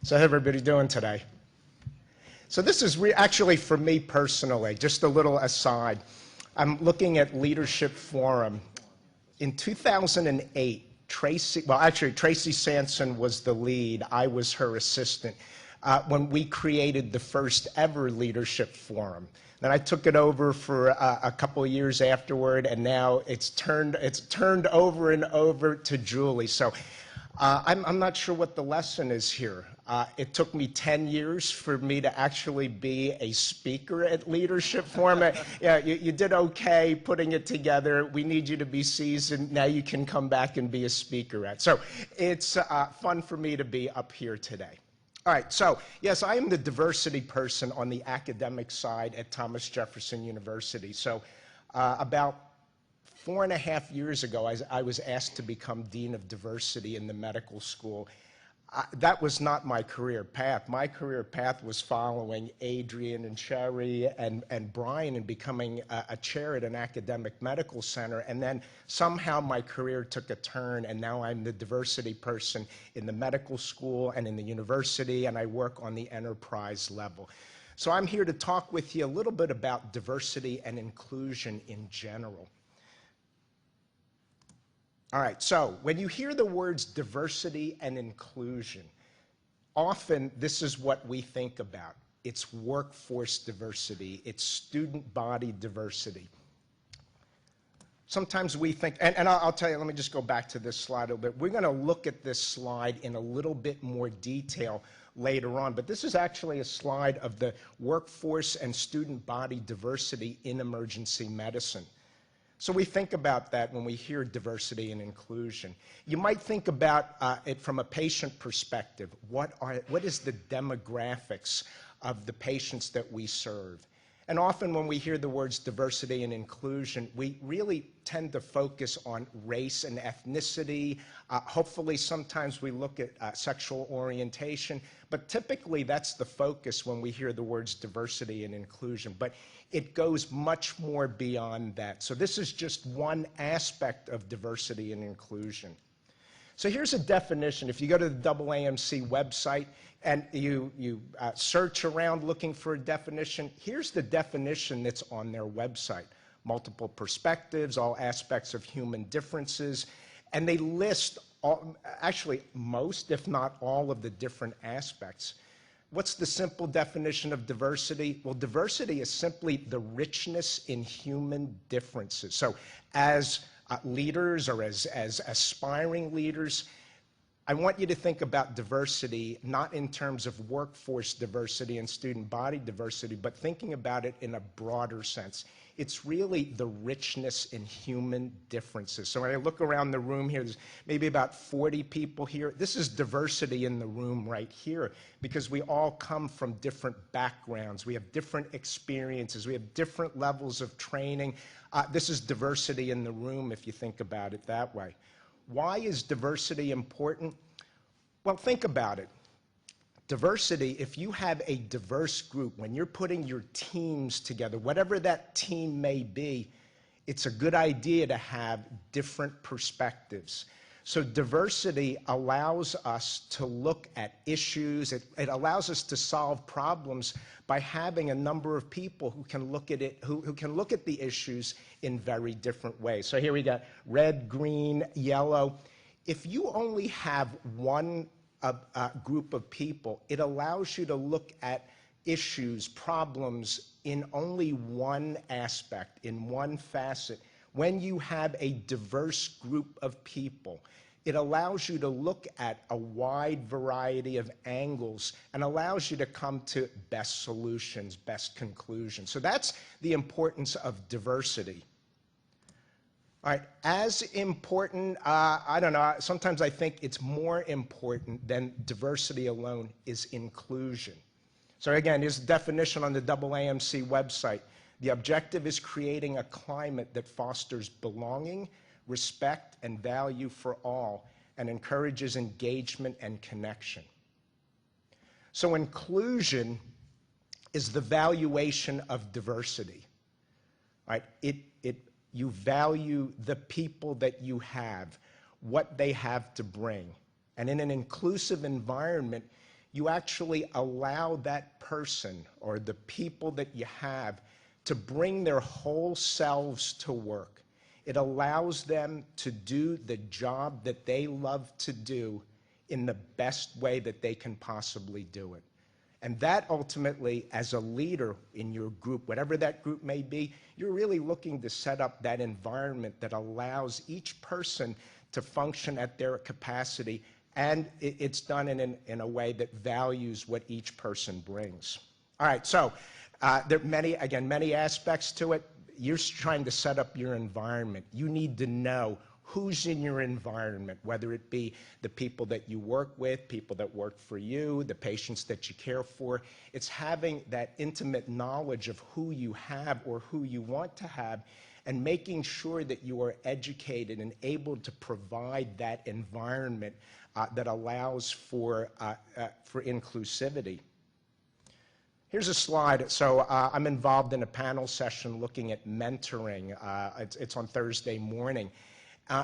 So how everybody doing today? So this is actually for me personally, just a little aside. I'm looking at Leadership Forum. In 2008, Tracy Sanson was the lead. I was her assistant when we created the first ever Leadership Forum. Then I took it over for a couple of years afterward, and now it's turned over and over to Julie. So I'm not sure what the lesson is here. It took me 10 years for me to actually be a speaker at Leadership Forum. Yeah, you did okay putting it together. We need you to be seasoned. Now you can come back and be a speaker at. So it's fun for me to be up here today. All right, so yes, I am the diversity person on the academic side at Thomas Jefferson University. So about 4.5 years ago, I was asked to become Dean of Diversity in the medical school. That was not my career path. My career path was following Adrian and Sherry and Brian and becoming a chair at an academic medical center. And then somehow my career took a turn, and now I'm the diversity person in the medical school and in the university, and I work on the enterprise level. So I'm here to talk with you a little bit about diversity and inclusion in general. All right, so when you hear the words diversity and inclusion, often this is what we think about. It's workforce diversity, it's student body diversity. Sometimes we think, and I'll tell you, let me just go back to this slide a little bit. We're going to look at this slide in a little bit more detail later on, but this is actually a slide of the workforce and student body diversity in emergency medicine. So we think about that when we hear diversity and inclusion. You might think about it from a patient perspective. What is the demographics of the patients that we serve? And often when we hear the words diversity and inclusion, we really tend to focus on race and ethnicity. Hopefully sometimes we look at sexual orientation, but typically that's the focus when we hear the words diversity and inclusion. But it goes much more beyond that. So this is just one aspect of diversity and inclusion. So here's a definition. If you go to the AAMC website and you search around looking for a definition, here's the definition that's on their website. Multiple perspectives, all aspects of human differences, and they list actually most, if not all, of the different aspects. What's the simple definition of diversity? Well, diversity is simply the richness in human differences. So as leaders or as aspiring leaders, I want you to think about diversity not in terms of workforce diversity and student body diversity, but thinking about it in a broader sense. It's really the richness in human differences. So when I look around the room here, there's maybe about 40 people here. This is diversity in the room right here because we all come from different backgrounds. We have different experiences. We have different levels of training. This is diversity in the room if you think about it that way. Why is diversity important? Well, think about it. Diversity, if you have a diverse group, when you're putting your teams together, whatever that team may be, it's a good idea to have different perspectives. So diversity allows us to look at issues. It allows us to solve problems by having a number of people who can look at it, who can look at the issues in very different ways. So here we got red, green, yellow. If you only have one group of people, it allows you to look at issues, problems in only one aspect, in one facet. When you have a diverse group of people, it allows you to look at a wide variety of angles and allows you to come to best solutions, best conclusions. So that's the importance of diversity. All right, as important, I don't know, sometimes I think it's more important than diversity alone is inclusion. So again, here's the definition on the AAMC website. The objective is creating a climate that fosters belonging, respect, and value for all, and encourages engagement and connection. So inclusion is the valuation of diversity. Right? You value the people that you have, what they have to bring. And in an inclusive environment, you actually allow that person or the people that you have to bring their whole selves to work. It allows them to do the job that they love to do in the best way that they can possibly do it. And that ultimately, as a leader in your group, whatever that group may be, you're really looking to set up that environment that allows each person to function at their capacity, and it's done in a way that values what each person brings. All right, so there are many aspects to it. You're trying to set up your environment. You need to know who's in your environment, whether it be the people that you work with, people that work for you, the patients that you care for. It's having that intimate knowledge of who you have or who you want to have, and making sure that you are educated and able to provide that environment that allows for inclusivity. Here's a slide. So I'm involved in a panel session looking at mentoring. It's on Thursday morning.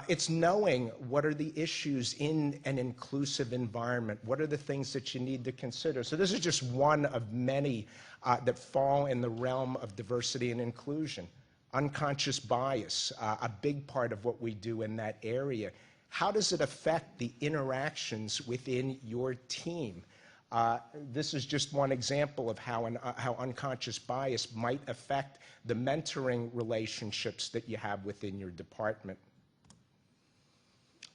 It's knowing what are the issues in an inclusive environment. What are the things that you need to consider? So this is just one of many that fall in the realm of diversity and inclusion. Unconscious bias, a big part of what we do in that area. How does it affect the interactions within your team? This is just one example of how unconscious bias might affect the mentoring relationships that you have within your department.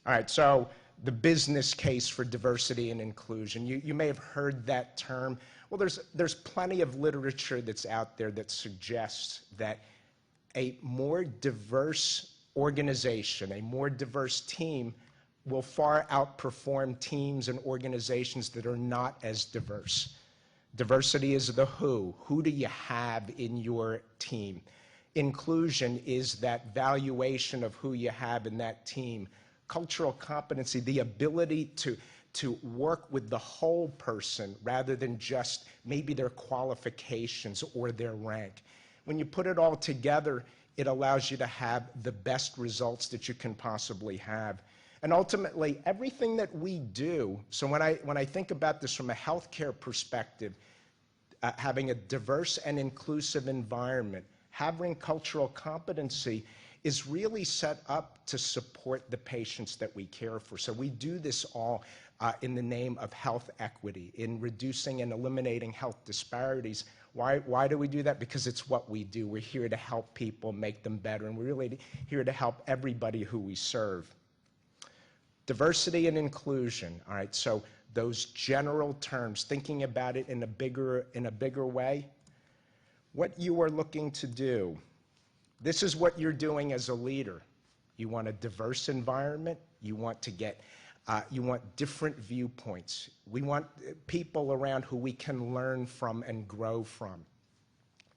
All right, so the business case for diversity and inclusion. You may have heard that term. Well, there's plenty of literature that's out there that suggests that a more diverse organization, a more diverse team, will far outperform teams and organizations that are not as diverse. Diversity is the who. Who do you have in your team? Inclusion is that valuation of who you have in that team. Cultural competency, the ability to work with the whole person rather than just maybe their qualifications or their rank. When you put it all together, it allows you to have the best results that you can possibly have. And ultimately, everything that we do, so when I think about this from a healthcare perspective, having a diverse and inclusive environment, having cultural competency is really set up to support the patients that we care for. So we do this all in the name of health equity, in reducing and eliminating health disparities. Why do we do that? Because it's what we do. We're here to help people, make them better, and we're really here to help everybody who we serve. Diversity and inclusion, all right, so those general terms, thinking about it in a bigger way, what you are looking to do. This is what you're doing as a leader. You want a diverse environment. You want to get, you want different viewpoints. We want people around who we can learn from and grow from.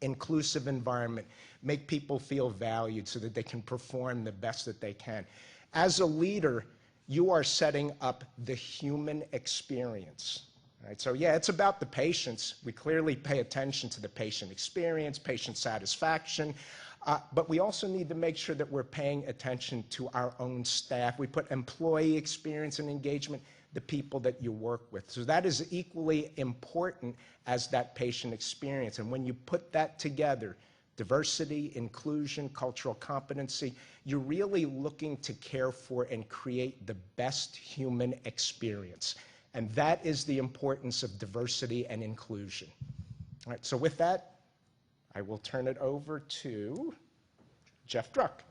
Inclusive environment, make people feel valued so that they can perform the best that they can. As a leader, you are setting up the human experience. Right? So yeah, it's about the patients. We clearly pay attention to the patient experience, patient satisfaction, but we also need to make sure that we're paying attention to our own staff. We put employee experience and engagement, the people that you work with. So that is equally important as that patient experience. And when you put that together, diversity, inclusion, cultural competency, you're really looking to care for and create the best human experience. And that is the importance of diversity and inclusion. All right, so with that, I will turn it over to Jeff Druck.